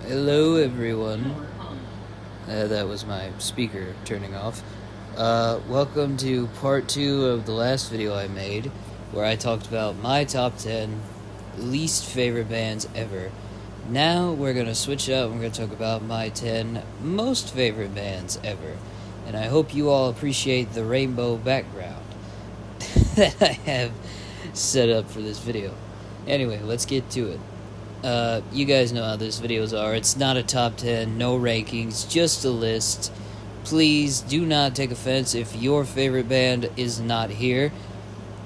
Hello, everyone. That was my speaker turning off. Welcome to part 2 of the last video I made, where I talked about my top 10 least favorite bands ever. Now we're going to switch up and we're going to talk about my 10 most favorite bands ever. And I hope you all appreciate the rainbow background that I have set up for this video. Anyway, let's get to it. You guys know how these videos are. It's not a top 10, no rankings, just a list. Please do not take offense if your favorite band is not here.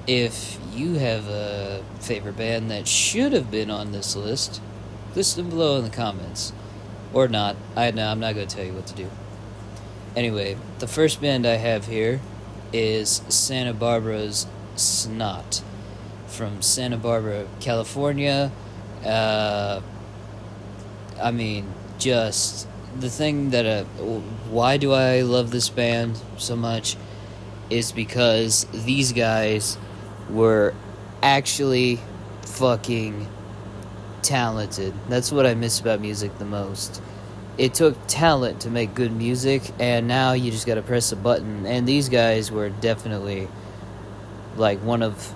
If you have a favorite band that should have been on this list, list them below in the comments. Or not. I'm not going to tell you what to do. Anyway, the first band I have here is Santa Barbara's Snot. From Santa Barbara, California. Just the thing that why do I love this band so much is because these guys were actually fucking talented. That's what I miss about music the most. It took talent to make good music, and now you just gotta press a button. And these guys were definitely like one of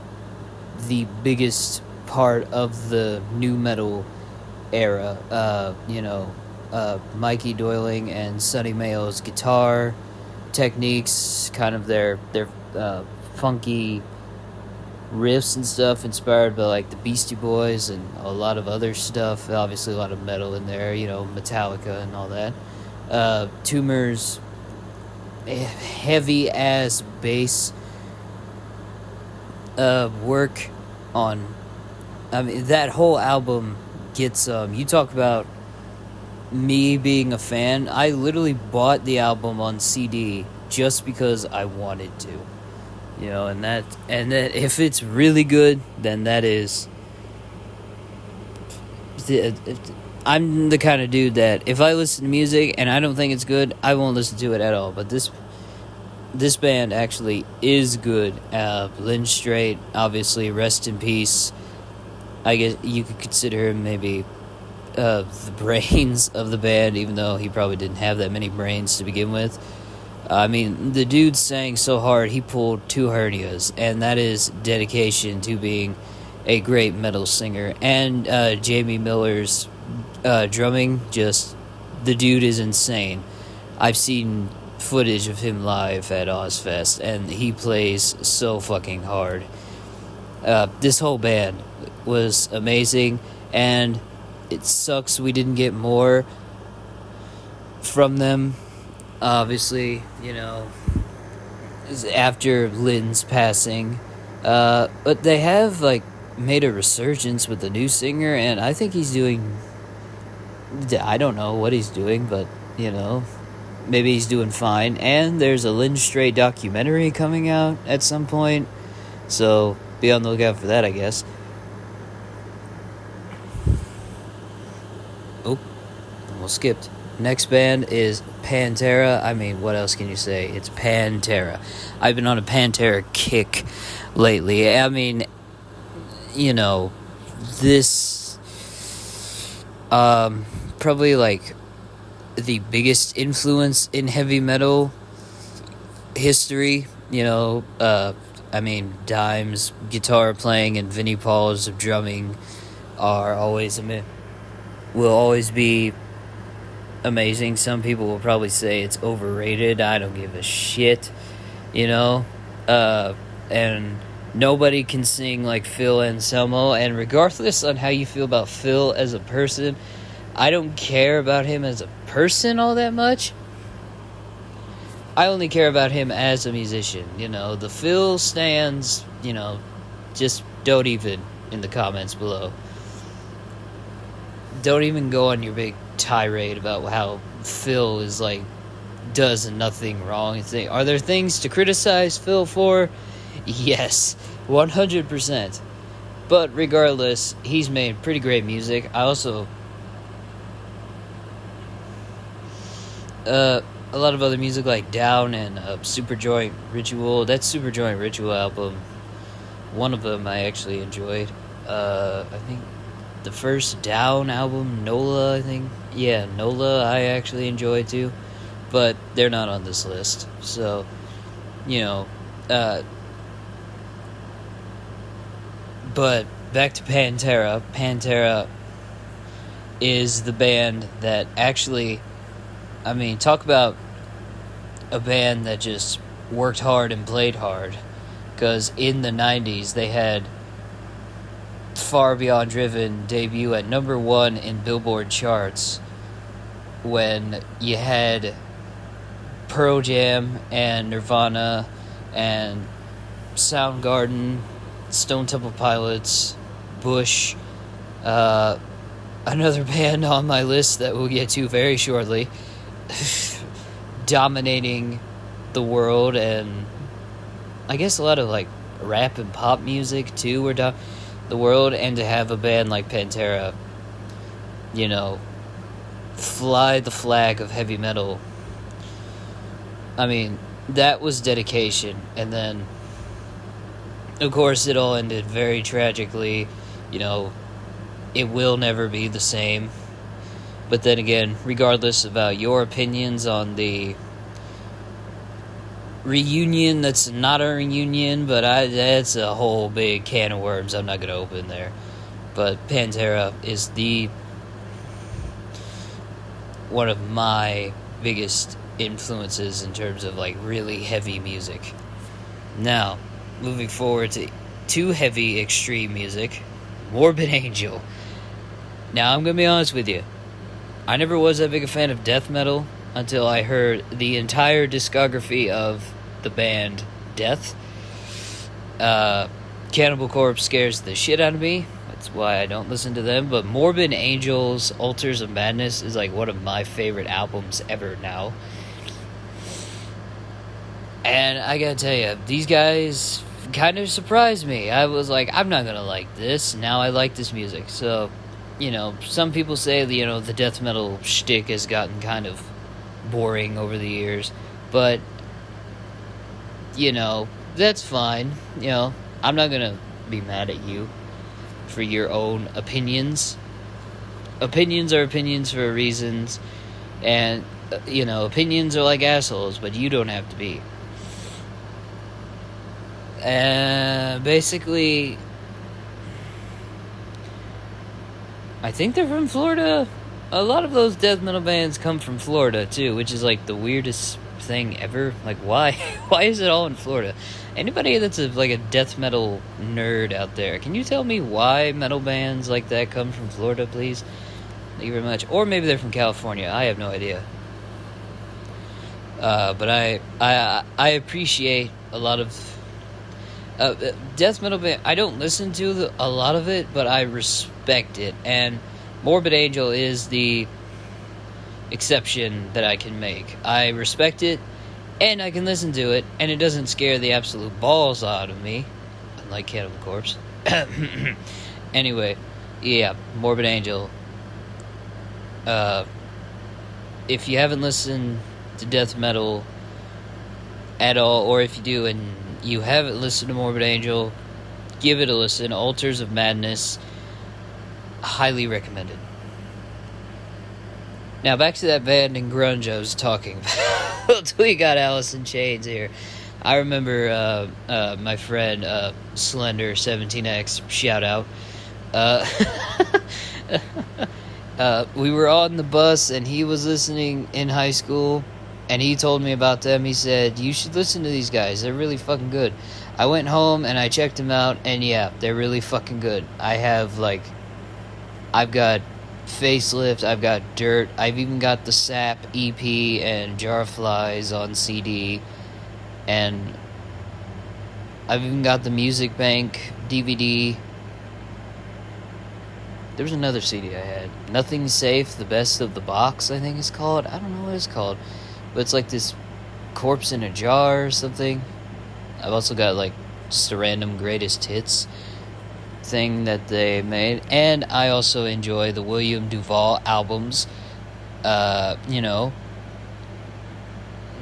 the biggest part of the new metal era. Mikey Doyling and Sonny Mayo's guitar techniques, kind of their funky riffs and stuff, inspired by like the Beastie Boys and a lot of other stuff. Obviously, a lot of metal in there. Metallica and all that. Toomer's heavy ass bass work on. That whole album gets, you talk about me being a fan. I literally bought the album on CD just because I wanted to. And that if it's really good, then that is... I'm the kind of dude that if I listen to music and I don't think it's good, I won't listen to it at all. But this band actually is good. Lynn Strait, obviously, rest in peace. I guess you could consider him maybe the brains of the band, even though he probably didn't have that many brains to begin with. The dude sang so hard, he pulled 2 hernias, and that is dedication to being a great metal singer. And Jamie Miller's drumming, the dude is insane. I've seen footage of him live at Ozfest, and he plays so fucking hard. This whole band was amazing, and it sucks we didn't get more from them. Obviously, after Lynn's passing, but they have made a resurgence with the new singer, and I think he's doing... I don't know what he's doing, but maybe he's doing fine. And there's a Lynn Strait documentary coming out at some point, so be on the lookout for that, I guess. Oh, almost skipped. Next band is Pantera. What else can you say? It's Pantera. I've been on a Pantera kick lately. This probably the biggest influence in heavy metal history. Dime's guitar playing and Vinnie Paul's drumming are will always be amazing. Some people will probably say it's overrated. I don't give a shit, and nobody can sing like Phil Anselmo. And regardless on how you feel about Phil as a person, I don't care about him as a person all that much. I only care about him as a musician. The Phil stands, just don't even in the comments below. Don't even go on your big tirade about how Phil is does nothing wrong. Are there things to criticize Phil for? Yes, 100%. But regardless, he's made pretty great music. I also a lot of other music like Down and Superjoint Ritual. That Superjoint Ritual album, one of them I actually enjoyed. I think the first Down album, NOLA, I think. Yeah, NOLA I actually enjoy too, but they're not on this list. So, you know, but back to Pantera. Pantera is the band that actually, I mean, talk about a band that just worked hard and played hard. Because in the 90s, they had Far Beyond Driven debut at number 1 in Billboard charts, when you had Pearl Jam and Nirvana and Soundgarden, Stone Temple Pilots, Bush, another band on my list that we'll get to very shortly, dominating the world, and I guess a lot of like rap and pop music too were the world, and to have a band like Pantera, you know, fly the flag of heavy metal. I mean, that was dedication. And then, of course, it all ended very tragically. You know, it will never be the same. But then again, regardless about your opinions on the reunion that's not a reunion, but that's a whole big can of worms I'm not going to open there. But Pantera is one of my biggest influences in terms of like really heavy music. Now, moving forward to heavy extreme music, Morbid Angel. Now, I'm going to be honest with you. I never was that big a fan of death metal until I heard the entire discography of the band Death. Cannibal Corpse scares the shit out of me. That's why I don't listen to them. But Morbid Angel's Altars of Madness is like one of my favorite albums ever now. And I gotta tell you, these guys kind of surprised me. I was like, I'm not gonna like this. Now I like this music. So, you know, some people say that, you know, the death metal shtick has gotten kind of boring over the years. But, you know, that's fine. You know, I'm not gonna be mad at you for your own opinions. Opinions are opinions for reasons. And, you know, opinions are like assholes, but you don't have to be. Basically, I think they're from Florida. A lot of those death metal bands come from Florida too, which is like the weirdest thing ever. Like, why? Why is it all in Florida? Anybody that's like a death metal nerd out there, can you tell me why metal bands like that come from Florida, please? Thank you very much. Or maybe they're from California. I have no idea. But I appreciate a lot of death metal band. I don't listen to a lot of it, but I respect it. And Morbid Angel is the exception that I can make. I respect it, and I can listen to it, and it doesn't scare the absolute balls out of me, unlike Cannibal Corpse. Anyway, yeah, Morbid Angel. If you haven't listened to death metal at all, or if you do and you haven't listened to Morbid Angel, give it a listen. Altars of Madness, highly recommended. Now back to that band in grunge I was talking about. We got Alice in Chains here. I remember my friend Slender17X, shout out. We were on the bus and he was listening in high school. And he told me about them. He said, you should listen to these guys. They're really fucking good. I went home and I checked them out. And yeah, they're really fucking good. I've got Facelift. I've got Dirt. I've even got the Sap EP and Jar of Flies on CD. And I've even got the Music Bank DVD. There was another CD I had. Nothing's Safe, the Best of the Box, I think it's called. I don't know what it's called. But it's like this corpse in a jar or something. I've also got like just a random greatest hits thing that they made. And I also enjoy the William Duvall albums. You know.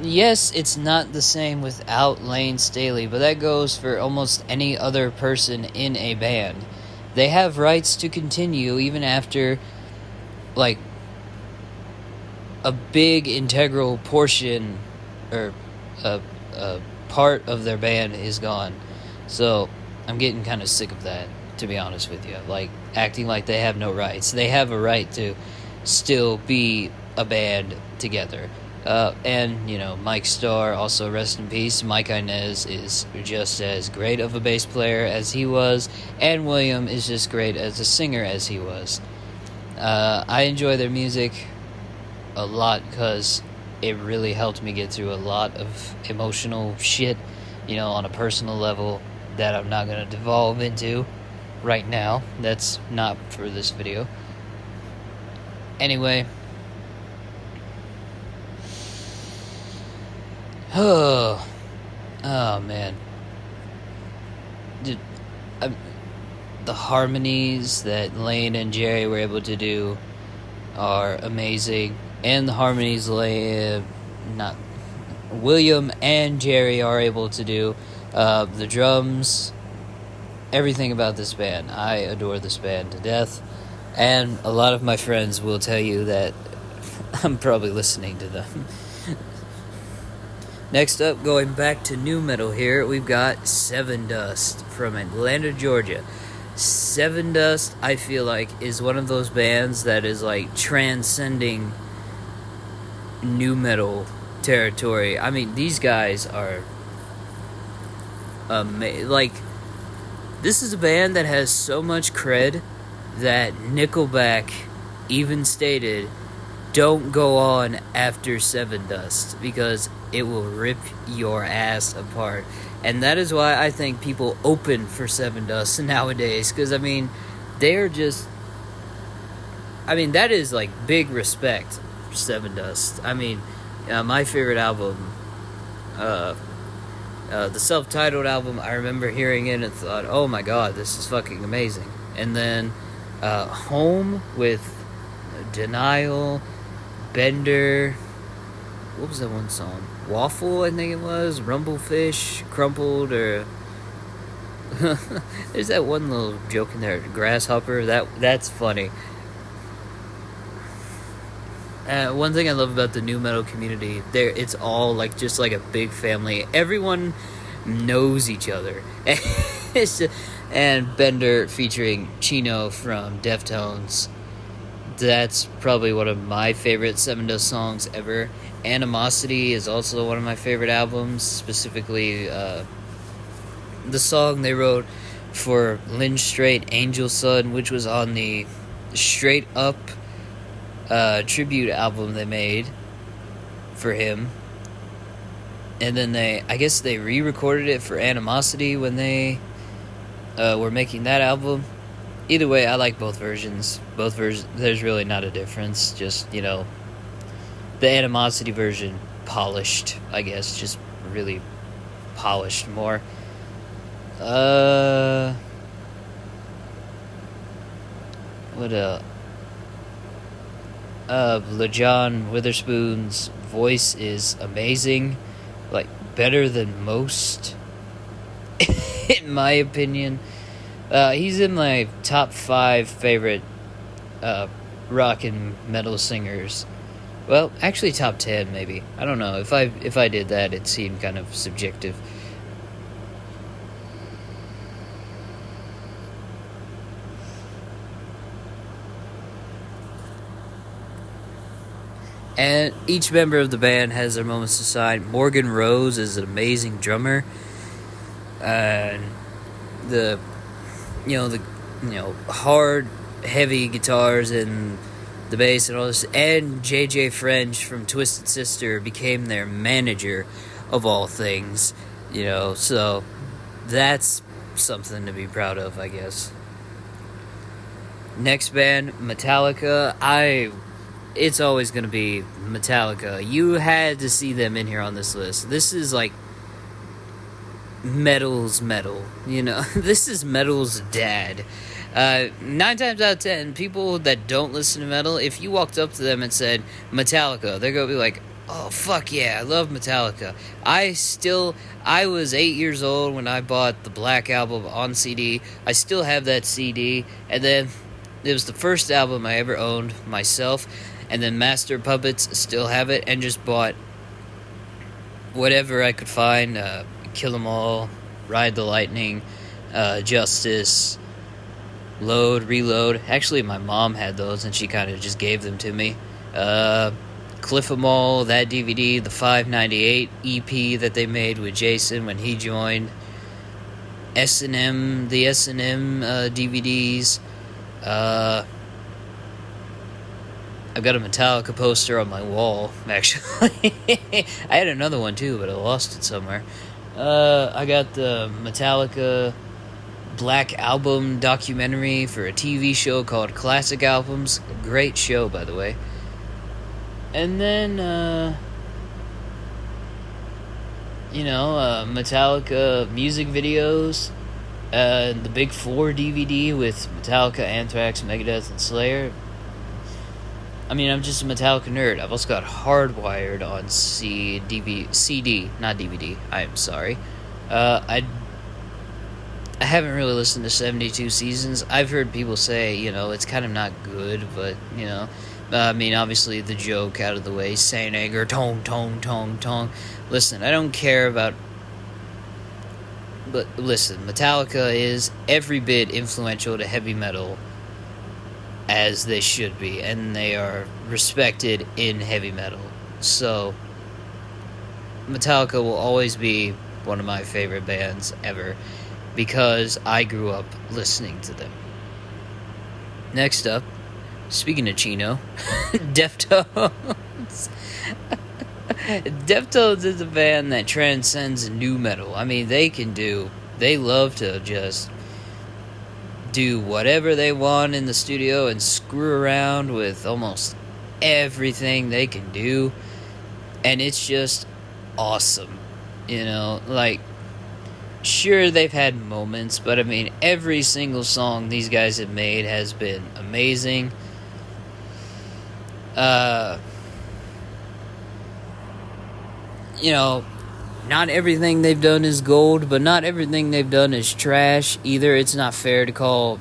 Yes, it's not the same without Lane Staley, but that goes for almost any other person in a band. they have rights to continue even after, like, a big integral portion or a part of their band is gone. So I'm getting kind of sick of that, to be honest with you. Like, acting like they have no rights. They have a right to still be a band together. And, you know, Mike Starr, also rest in peace. Mike Inez is just as great of a bass player as he was, and William is just great as a singer as he was. I enjoy their music a lot because it really helped me get through a lot of emotional shit, you know, on a personal level that I'm not going to devolve into right now. That's not for this video. Anyway. Oh man. The harmonies that Lane and Jerry were able to do are amazing. And the harmonies William and Jerry are able to do. The drums, everything about this band. I adore this band to death. And a lot of my friends will tell you that I'm probably listening to them. Next up, going back to nu metal here, we've got Sevendust from Atlanta, Georgia. Sevendust, I feel like, is one of those bands that is like transcending nu metal territory. I mean, these guys are like, this is a band that has so much cred that Nickelback even stated, don't go on after Sevendust because it will rip your ass apart. And that is why I think people open for Sevendust nowadays, because I mean, they're just, I mean, that is like big respect for Sevendust. I mean, my favorite album, the self-titled album, I remember hearing it and thought, oh my god, this is fucking amazing. And then Home with Denial, Bender, what was that one song? Waffle, I think it was. Rumblefish, Crumpled, or there's that one little joke in there, Grasshopper. That's funny. One thing I love about the nu metal community, it's all like just like a big family. Everyone knows each other. And Bender featuring Chino from Deftones. That's probably one of my favorite Sevendust songs ever. Animosity is also one of my favorite albums, specifically the song they wrote for Lynch Strait, Angel Son, which was on the Straight Up tribute album they made for him. And then I guess they re-recorded it for Animosity when they were making that album. Either way, I like both versions. There's really not a difference. Just, you know, the Animosity version polished, I guess, just really polished more. What LaJohn Witherspoon's voice is amazing, like better than most, in my opinion. He's in my top 5 favorite rock and metal singers. Well, actually top 10 maybe. I don't know. If I did that, it seemed kind of subjective. And each member of the band has their moments to shine. Morgan Rose is an amazing drummer. And the hard, heavy guitars and the bass and all this. And JJ French from Twisted Sister became their manager of all things. You know, so that's something to be proud of, I guess. Next band, Metallica. It's always going to be Metallica. You had to see them in here on this list. This is like metal's metal, you know. This is metal's dad. 9 times out of 10, people that don't listen to metal, if you walked up to them and said Metallica, they're going to be like, Oh, fuck yeah, I love Metallica. I was 8 years old when I bought the Black Album on CD. I still have that CD, and then it was the first album I ever owned myself, and then Master Puppets still have it, and just bought whatever I could find, Kill 'Em All, Ride the Lightning, Justice, Load, Reload. Actually, my mom had those, and she kind of just gave them to me. Cliff 'Em All, that DVD, the 598 EP that they made with Jason when he joined, S&M, the S&M DVDs. I've got a Metallica poster on my wall, actually. I had another one too, but I lost it somewhere. I got the Metallica Black Album documentary for a TV show called Classic Albums. Great show, by the way. And then, Metallica music videos. The Big Four DVD with Metallica, Anthrax, Megadeth, and Slayer. I mean, I'm just a Metallica nerd. I've also got Hardwired on CD, not DVD. I am sorry. I haven't really listened to 72 Seasons. I've heard people say, it's kind of not good, but, I mean, obviously the joke out of the way, Saint Anger, tong, tong, tong, tong. Listen, I don't care about... But listen, Metallica is every bit influential to heavy metal as they should be, and they are respected in heavy metal. So, Metallica will always be one of my favorite bands ever, because I grew up listening to them. Next up, speaking of Chino, Deftones. Deftones is a band that transcends nu metal. I mean, they love to just do whatever they want in the studio and screw around with almost everything they can do, and it's just awesome. Sure, they've had moments, but I mean, every single song these guys have made has been amazing. Not everything they've done is gold, but not everything they've done is trash either. It's not fair to call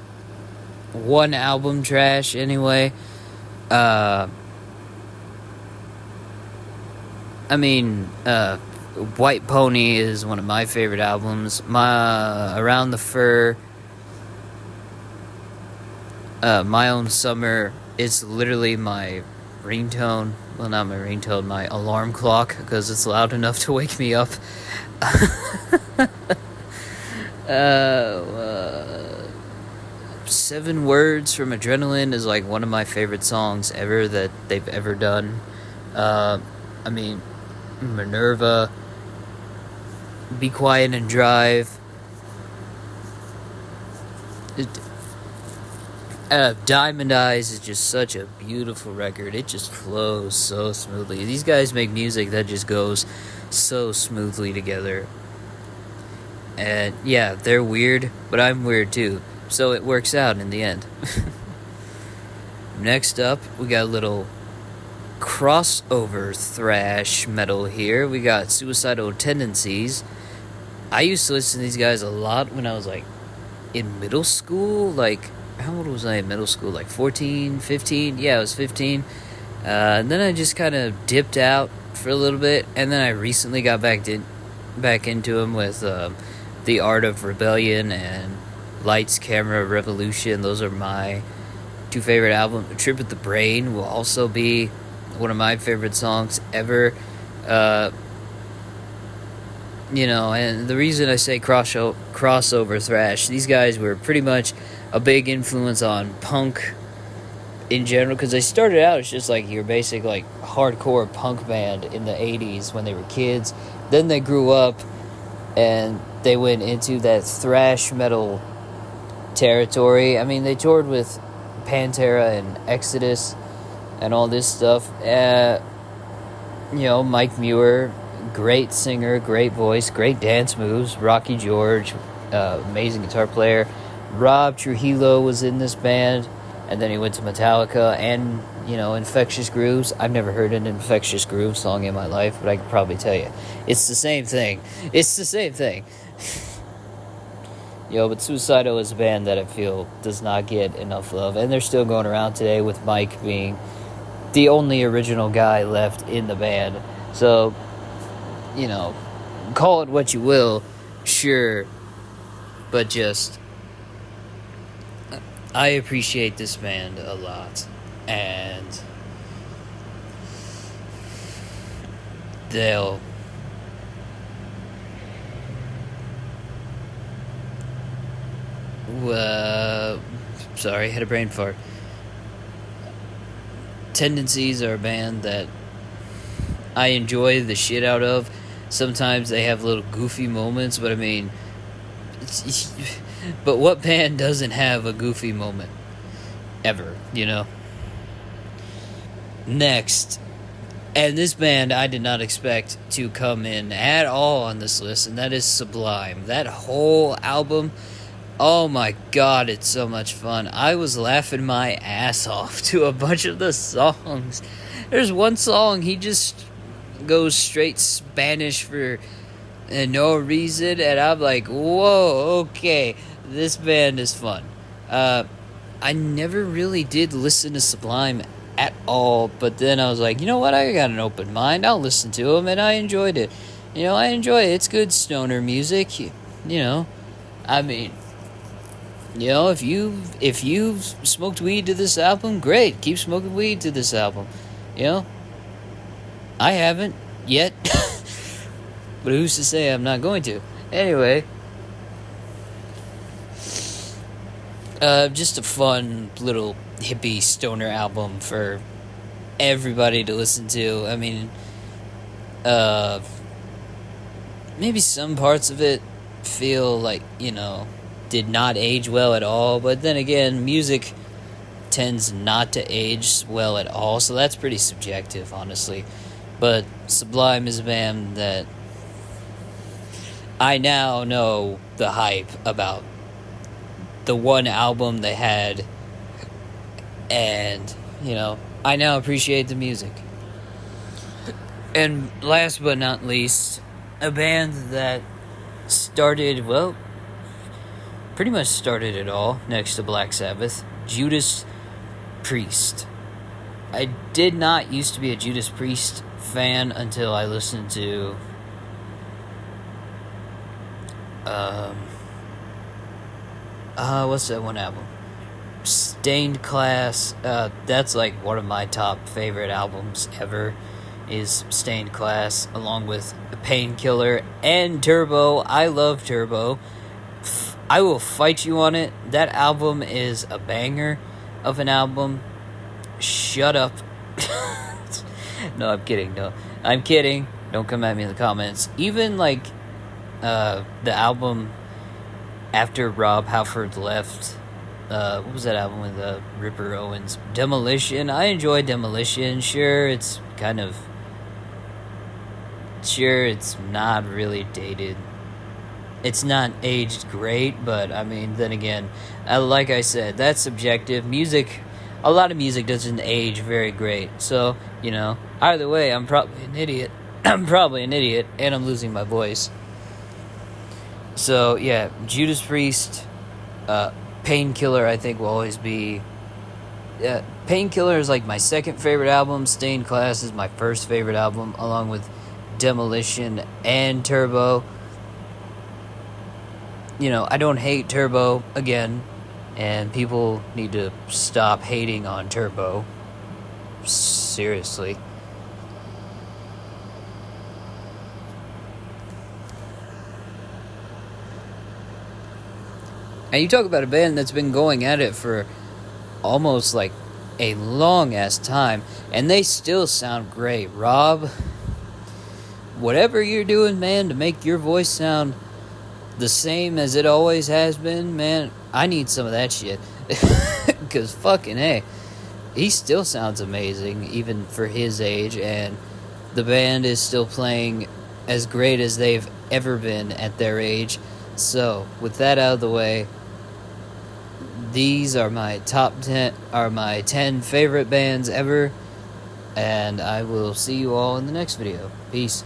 one album trash anyway. White Pony is one of my favorite albums. Around the Fur, My Own Summer, it's literally my ringtone. Well, not my ringtone, my alarm clock, because it's loud enough to wake me up. 7 Words from Adrenaline is like one of my favorite songs ever that they've ever done. Minerva, Be Quiet and Drive. Diamond Eyes is just such a beautiful record. It just flows so smoothly. These guys make music that just goes so smoothly together. And yeah, they're weird, but I'm weird too. So it works out in the end. Next up, we got a little crossover thrash metal here. We got Suicidal Tendencies. I used to listen to these guys a lot when I was in middle school. How old was I in middle school? 14, 15? Yeah, I was 15. And then I just kind of dipped out for a little bit, and then I recently got back into them with The Art of Rebellion and Lights, Camera, Revolution. Those are my 2 favorite albums. Trip with the Brain will also be one of my favorite songs ever. And the reason I say crossover thrash, these guys were pretty much a big influence on punk in general, because they started out as just your basic hardcore punk band in the 80s when they were kids. Then they grew up and they went into that thrash metal territory. I mean, they toured with Pantera and Exodus and all this stuff. Mike Muir, great singer, great voice, great dance moves. Rocky George, amazing guitar player. Rob Trujillo was in this band, and then he went to Metallica and Infectious Grooves. I've never heard an Infectious Groove song in my life, but I could probably tell you. It's the same thing. It's the same thing. But Suicidal is a band that I feel does not get enough love. And they're still going around today with Mike being the only original guy left in the band. So, call it what you will, sure. But just, I appreciate this band a lot. And they'll sorry, had a brain fart. Tendencies are a band that I enjoy the shit out of. Sometimes they have little goofy moments, but I mean, but what band doesn't have a goofy moment? Ever, Next, and this band I did not expect to come in at all on this list, and that is Sublime. That whole album, oh my god, it's so much fun. I was laughing my ass off to a bunch of the songs. There's one song, he just goes straight Spanish for no reason, and I'm like, whoa, okay, this band is fun. I never really did listen to Sublime at all, but then I was like, you know what, I got an open mind, I'll listen to them, and I enjoyed it. I enjoy it. It's good stoner music, I mean, if you've smoked weed to this album, great, keep smoking weed to this album. I haven't yet, but who's to say I'm not going to? Anyway, just a fun little hippie stoner album for everybody to listen to. I mean, maybe some parts of it feel like, did not age well at all, but then again, music tends not to age well at all, so that's pretty subjective, honestly. But Sublime is a band that I now know the hype about the one album they had, and, I now appreciate the music. And last but not least, a band that pretty much started it all, next to Black Sabbath, Judas Priest. I did not used to be a Judas Priest fan until I listened to what's that one album? Stained Class. That's like one of my top favorite albums ever, is Stained Class, along with Painkiller and Turbo. I love Turbo. I will fight you on it. That album is a banger of an album. Shut up. No, I'm kidding. No, I'm kidding. Don't come at me in the comments. Even like the album after Rob Halford left, what was that album with Ripper Owens? Demolition. I enjoy Demolition. Sure, it's not really dated. It's not aged great, but I mean, then again, like I said, that's subjective. Music, a lot of music doesn't age very great. So, either way, I'm probably an idiot. And I'm losing my voice. So, yeah, Judas Priest, Painkiller, I think, will always be... Painkiller is like my second favorite album. Stained Class is my first favorite album, along with Demolition and Turbo. I don't hate Turbo, again, and people need to stop hating on Turbo. Seriously. And you talk about a band that's been going at it for almost like a long-ass time, and they still sound great. Rob, whatever you're doing, man, to make your voice sound the same as it always has been, man, I need some of that shit. Because fucking hey, he still sounds amazing, even for his age, and the band is still playing as great as they've ever been at their age. So, with that out of the way, these are my top 10, are my 10 favorite bands ever, and I will see you all in the next video. Peace.